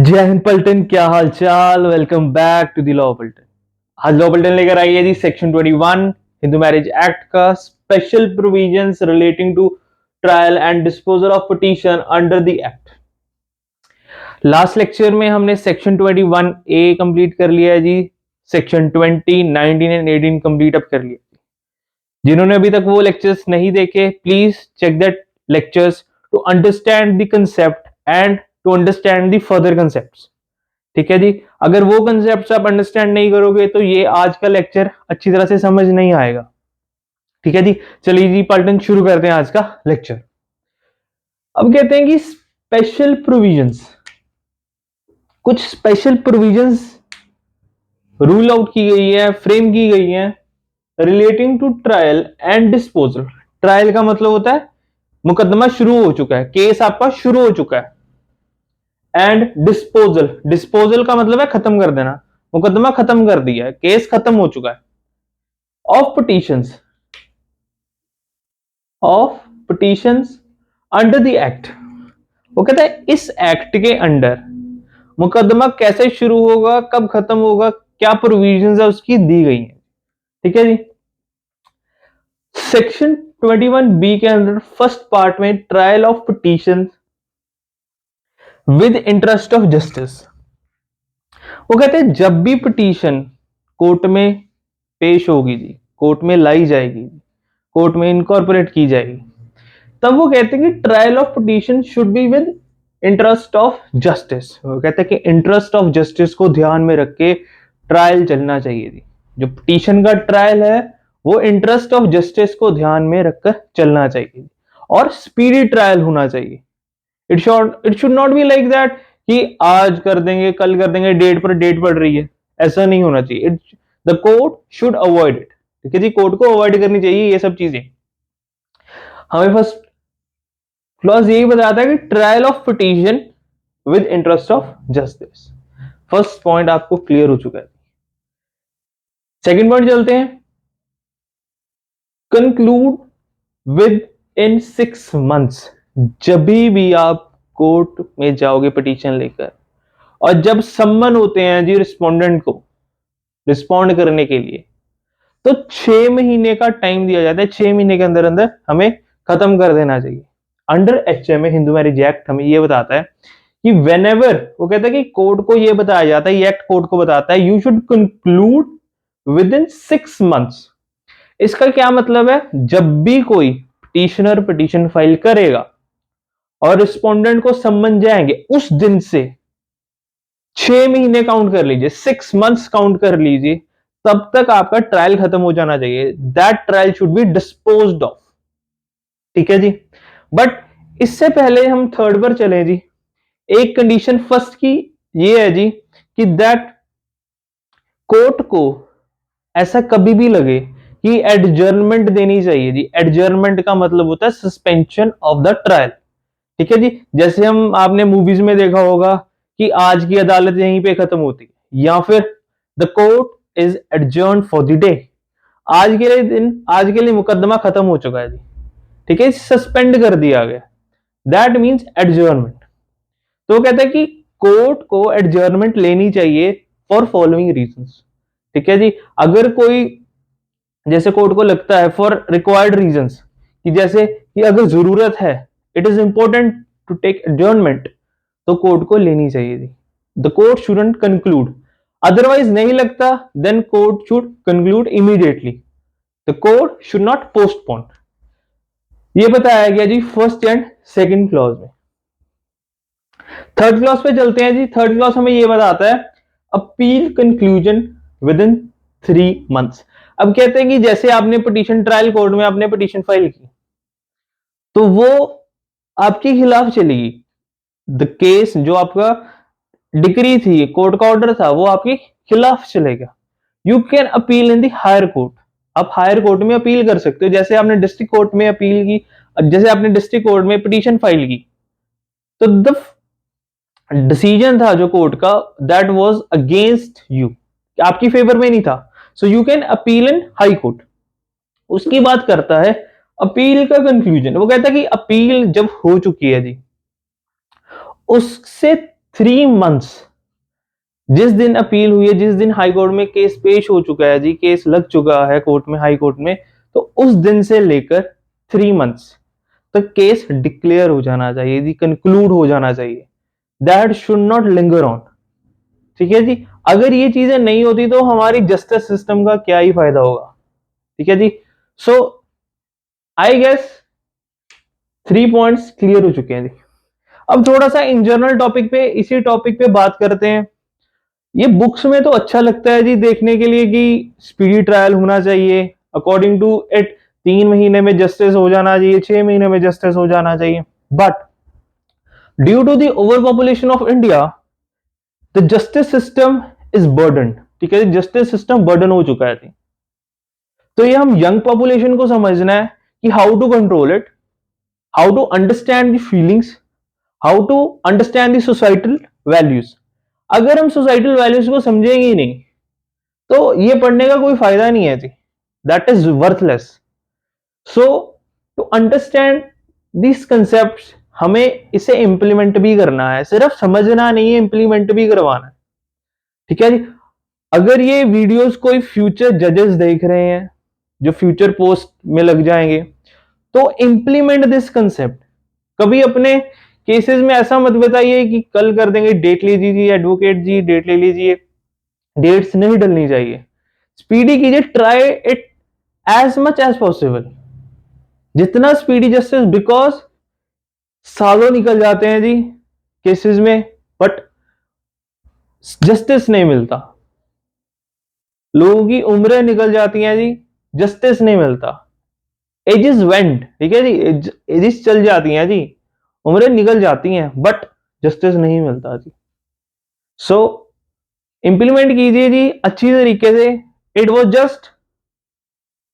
जय हिंद पलटन, क्या हाल चाल। Welcome back to the law पलटन। आज लॉ पलटन लेकर आई है जी सेक्शन 21 हिंदू मैरिज एक्ट का special provisions relating to trial and disposal of petition under the act. Last lecture में हमने सेक्शन 21 ए कंप्लीट कर लिया है जी। सेक्शन 20, 19 एंड 18 कंप्लीट अप कर लिया। जिन्होंने अभी तक वो लेक्चर्स नहीं देखे, please check that lectures to understand the concept and to understand the further concepts. ठीक है जी। अगर वो कंसेप्ट आप अंडरस्टैंड नहीं करोगे तो ये आज का लेक्चर अच्छी तरह से समझ नहीं आएगा। ठीक है जी। चलिए जी पलटन शुरू करते हैं आज का लेक्चर। अब कहते हैं कि स्पेशल प्रोविजंस, कुछ स्पेशल प्रोविजंस रूल आउट की गई है, फ्रेम की गई है relating to trial and disposal. Trial का मतलब होता है मुकदमा शुरू हो चुका है, केस आपका शुरू हो चुका है। एंड डिस्पोजल, डिस्पोजल का मतलब है खत्म कर देना, मुकदमा खत्म कर दिया है, केस खत्म हो चुका है। Of petitions under the act, वो कहता है इस एक्ट के अंडर मुकदमा कैसे शुरू होगा, कब खत्म होगा, क्या प्रोविजंस है उसकी दी गई है। ठीक है जी। सेक्शन 21 बी के अंदर फर्स्ट पार्ट में trial of petition with interest of justice, वो कहते हैं जब भी पिटीशन कोर्ट में पेश होगी जी, कोर्ट में लाई जाएगी, कोर्ट में इनकॉर्पोरेट की जाएगी, तब वो कहते हैं कि trial of petition should be with interest of justice. वो कहते हैं कि इंटरेस्ट ऑफ जस्टिस को ध्यान में रख के ट्रायल चलना चाहिए जी। जो पिटीशन का ट्रायल है वो इंटरेस्ट ऑफ जस्टिस को ध्यान में रखकर चलना चाहिए और स्पीडी ट्रायल होना चाहिए। It should not be like that कि आज कर देंगे, कल कर देंगे, डेट पर डेट पड़ रही है, ऐसा नहीं होना चाहिए। The court should avoid it. ठीक है जी, कोर्ट को अवॉइड करनी चाहिए ये सब चीजें। हमें फर्स्ट क्लॉज यही बताता है कि trial of petition with interest of justice. First point आपको क्लियर हो चुका है। सेकंड पॉइंट चलते हैं। Conclude with in 6 months। जब भी आप कोर्ट में जाओगे पिटीशन लेकर और जब सम्मन होते हैं जी रिस्पोंडेंट को रिस्पॉन्ड करने के लिए, तो 6 महीने का टाइम दिया जाता है। 6 महीने के अंदर अंदर हमें खत्म कर देना चाहिए। Under HMA Hindu marriage act हमें यह बताता है कि व्हेनेवर, वो कहता है कि कोर्ट को यह बताया जाता है, ये एक्ट कोर्ट को बताता है, you should conclude with in 6 months। इसका क्या मतलब है, जब भी कोई पिटीशनर पिटीशन फाइल करेगा और रिस्पोंडेंट को सम्मन जाएंगे, उस दिन से 6 महीने काउंट कर लीजिए, 6 months काउंट कर लीजिए, तब तक आपका ट्रायल खत्म हो जाना चाहिए। That trial should be disposed of. ठीक है जी। बट इससे पहले हम थर्ड पर चलें जी। एक कंडीशन फर्स्ट की ये है जी कि दैट कोर्ट को ऐसा कभी भी लगे कि एडजर्नमेंट देनी चाहिए जी। एडजर्नमेंट का मतलब होता है सस्पेंशन ऑफ द ट्रायल। ठीक है जी। जैसे हम आपने मूवीज में देखा होगा कि आज की अदालत यहीं पे खत्म होती है, या फिर the court is adjourn for the day. आज के लिए दिन, आज के लिए मुकदमा खत्म हो चुका है जी। ठीक है, सस्पेंड कर दिया गया, दैट मीन्स एडजर्नमेंट। तो कहता है कि कोर्ट को एडजर्नमेंट लेनी चाहिए फॉर फॉलोइंग रीजंस। ठीक है जी। अगर कोई, जैसे कोर्ट को लगता है फॉर रिक्वायर्ड रीजंस, कि जैसे कि अगर जरूरत है, it is important to take adjournment, तो कोर्ट को लेनी चाहिए जी। The court shouldn't conclude, otherwise नहीं लगता, then court should conclude immediately. The court should not postpone. ये बताया गया जी फर्स्ट एंड सेकंड क्लॉज में। थर्ड क्लॉज पे चलते हैं जी। थर्ड क्लॉज हमें ये बताता है appeal conclusion with in 3 months। अब कहते हैं कि जैसे आपने पिटीशन ट्रायल कोर्ट में आपने पिटीशन फाइल की, तो वो आपके खिलाफ चलेगी। द केस जो आपका डिक्री थी, कोर्ट का ऑर्डर था, वो आपके खिलाफ चलेगा। You can appeal in the higher court. आप हायर कोर्ट में अपील कर सकते हो। जैसे आपने डिस्ट्रिक्ट कोर्ट में अपील की, जैसे आपने डिस्ट्रिक्ट कोर्ट में पिटीशन फाइल की, तो द डिसीजन था जो कोर्ट का, दैट वाज अगेंस्ट यू, आपकी फेवर में नहीं था। So you can appeal in high court. उसकी बात करता है अपील का कंक्लूजन। वो कहता है कि अपील जब हो चुकी है जी, उससे 3 मंथ्स, जिस दिन अपील हुई है, जिस दिन हाई कोर्ट में केस पेश हो चुका है जी, केस लग चुका है कोर्ट में, हाई कोर्ट में, तो उस दिन से लेकर 3 मंथ्स तक केस डिक्लेयर हो जाना चाहिए जी, कंक्लूड हो जाना चाहिए। That should not linger on. ठीक है जी, अगर ये चीजें नहीं होती तो हमारी जस्टिस सिस्टम का क्या ही फायदा होगा। ठीक है जी, सो आई गेस 3 पॉइंट्स क्लियर हो चुके हैं जी। अब थोड़ा सा इन जनरल टॉपिक पे, इसी टॉपिक पे बात करते हैं। ये बुक्स में तो अच्छा लगता है जी देखने के लिए कि स्पीडी ट्रायल होना चाहिए, अकॉर्डिंग टू इट 3 महीने में जस्टिस हो जाना चाहिए, 6 महीने में जस्टिस हो जाना चाहिए। But due to the over population of India, the justice system is burden. ठीक है, जस्टिस सिस्टम बर्डन हो चुका है। तो ये हम यंग पॉपुलेशन को समझना है कि how to control it, how to understand the feelings, how to understand the societal values. अगर हम सोसाइटल वैल्यूज को समझेंगे ही नहीं तो ये पढ़ने का कोई फायदा नहीं है जी, that is worthless. So to understand this concept, हमें इसे इंप्लीमेंट भी करना है, सिर्फ समझना नहीं है, इंप्लीमेंट भी करवाना है। ठीक है जी, अगर ये वीडियोस कोई फ्यूचर जजेस देख रहे हैं जो फ्यूचर पोस्ट में लग जाएंगे, तो इंप्लीमेंट दिस कंसेप्ट। कभी अपने केसेस में ऐसा मत बताइए कि कल कर देंगे, डेट ले लीजिए एडवोकेट जी, डेट ले लीजिए। डेट्स नहीं डलनी चाहिए, स्पीडी कीजिए, try it as much as possible, जितना स्पीडी जस्टिस, बिकॉज सालों निकल जाते हैं जी केसेस में, बट जस्टिस नहीं मिलता। लोगों की उम्रें निकल जाती हैं जी, जस्टिस नहीं मिलता। एजेस वेंट, ठीक है जी, एजेस चल जाती हैं जी, उम्रें निकल जाती हैं, बट जस्टिस नहीं मिलता जी। सो इंप्लीमेंट कीजिए जी अच्छी तरीके से। It was just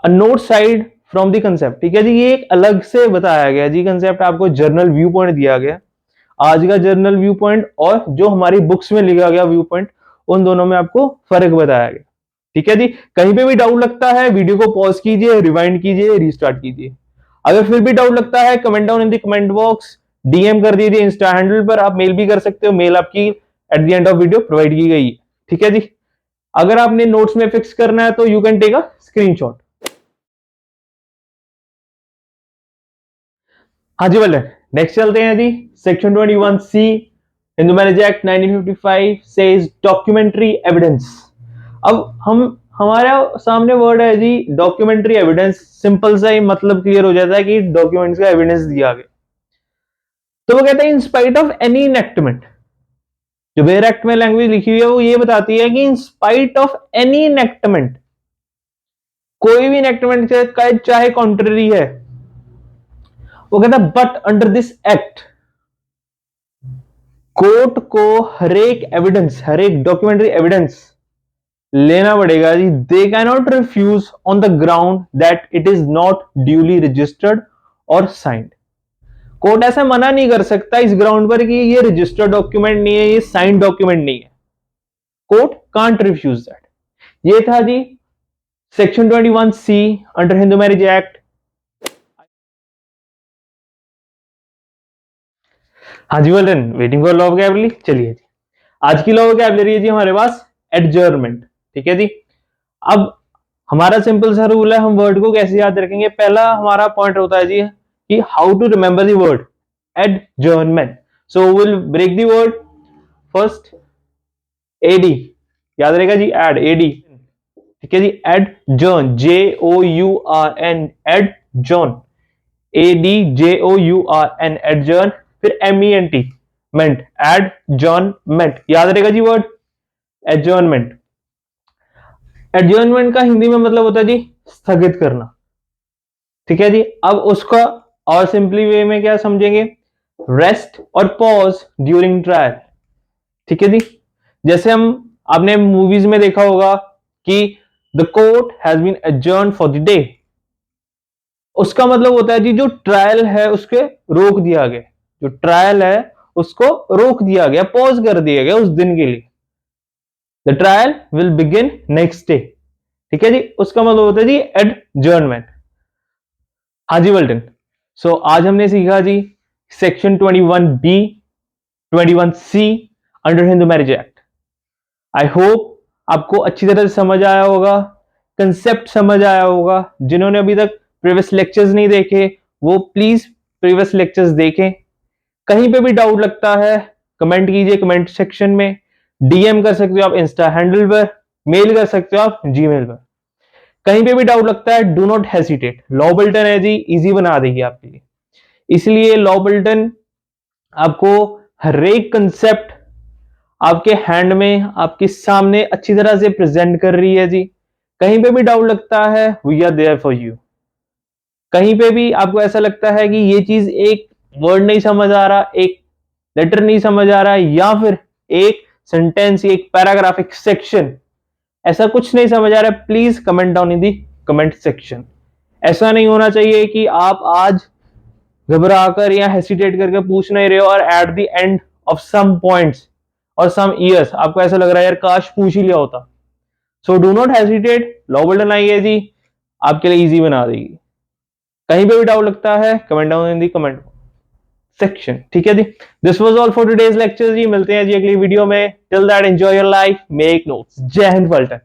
a note side from the concept. ठीक है जी, ये एक अलग से बताया गया जी कंसेप्ट, आपको जर्नल व्यू पॉइंट दिया गया। आज का जर्नल व्यू पॉइंट और जो हमारी बुक्स में लिखा गया व्यू पॉइंट, उन दोनों में आपको फर्क बताया गया। ठीक है जी, कहीं पे भी डाउट लगता है वीडियो को पॉज कीजिए, रिवाइंड कीजिए, रिस्टार्ट कीजिए। अगर फिर भी डाउट लगता है comment down in the comment box, DM कर दीजिए इंस्टा हैंडल पर, आप मेल भी कर सकते हो, मेल आपकी eight the end of video provide की गई है। ठीक है जी, अगर आपने नोट्स में फिक्स करना है तो you can take a screenshot. हाँ जी, बोले नेक्स्ट चलते हैं जी। Section 21C Hindu marriage act 1955 says documentary evidence. अब हम, हमारे सामने वर्ड है जी डॉक्यूमेंट्री एविडेंस, सिंपल सा ही मतलब क्लियर हो जाता है कि डॉक्यूमेंट्स का एविडेंस दिया गया। तो वो कहते हैं in spite of any enactment, जो वेयर एक्ट में लैंग्वेज लिखी हुई है वो ये बताती है कि in spite of any enactment, कोई भी इनेक्टमेंट चाहे कॉन्ट्ररी है, वो कहता है but under this act court को हर एक एविडेंस, हर एक डॉक्यूमेंट्री एविडेंस लेना पड़ेगा जी। They can not refuse on the ground that it is not duly registered और साइंड। कोर्ट ऐसा मना नहीं कर सकता इस ग्राउंड पर कि ये रजिस्टर्ड डॉक्यूमेंट नहीं है, ये साइंड डॉक्यूमेंट नहीं है। Court can't refuse that. ये था जी section 21C under Hindu marriage act. हाँ जी, बोल रहे वेटिंग फॉर लॉ वोकैबुलरी। चलिए जी, आज की लॉ वोकैबुलरी है जी हमारे पास एडजर्नमेंट। ठीक है जी, अब हमारा सिंपल सा रूल है, हम वर्ड को कैसे याद रखेंगे। पहला हमारा पॉइंट होता है जी कि how to remember the word adjournment. So will break the word first, A D याद रहेगा जी, एड, एडी। ठीक है जी, adjourn, JOURN, adjourn, ADJOURN, adjourn. फिर MENT, मेंट, एडजर्नमेंट, याद रहेगा जी वर्ड एडजर्नमेंट। एडजर्नमेंट का हिंदी में मतलब होता है जी स्थगित करना। ठीक है जी, अब उसका और सिंपली वे में क्या समझेंगे, रेस्ट और पॉज ड्यूरिंग ट्रायल। ठीक है जी, जैसे हम, आपने मूवीज में देखा होगा कि the court has been adjourn for the day, उसका मतलब होता है जी जो ट्रायल है उसके रोक दिया गया, जो ट्रायल है उसको रोक दिया गया, पॉज कर दिया गया उस दिन के लिए। The trial will begin next day. ठीक है जी, उसका मतलब होता है जी एडजर्नमेंट। हाँ जी वेल्टन। सो आज हमने सीखा जी section 21B, 21C। Under Hindu marriage act. I hope आपको अच्छी तरह से समझ आया होगा, कंसेप्ट समझ आया होगा। जिन्होंने अभी तक प्रीवियस लेक्चर्स नहीं देखे वो प्लीज प्रीवियस लेक्चर्स देखें। कहीं पे भी डाउट लगता है कमेंट कीजिए कमेंट सेक्शन में, डीएम कर सकते हो आप इंस्टा हैंडल पर, मेल कर सकते हो आप जीमेल पर। कहीं पे भी डाउट लगता है do not hesitate, law bulletin है जी, इजी बना देगी आपके लिए। इसलिए लॉ बुलेटिन आपको हर एक कंसेप्ट आपके हैंड में आपके सामने अच्छी तरह से प्रेजेंट कर रही है जी। कहीं पे भी डाउट लगता है we are there for you. कहीं पे भी आपको ऐसा लगता है कि ये चीज एक वर्ड नहीं समझ आ रहा, एक लेटर नहीं समझ आ रहा है, या फिर एक सेंटेंस, एक पैराग्राफ, एक सेक्शन, ऐसा कुछ नहीं समझ आ रहा है, please comment down in the comment section. ऐसा नहीं होना चाहिए कि आप आज घबराकर या हेसिटेट करके पूछ नहीं रहे हो और at the end of some points और सम ईयर्स आपको ऐसा लग रहा है यार काश पूछ ही लिया होता। So do not hesitate, law bulletin आई है जी, आपके लिए इजी बना देगी। कहीं पे भी डाउट लगता है comment down in the comment section, ठीक है जी। This was all for today's lecture जी, मिलते हैं जी अगली वीडियो में। Till that enjoy your life, make notes. जय हिंद पलटन।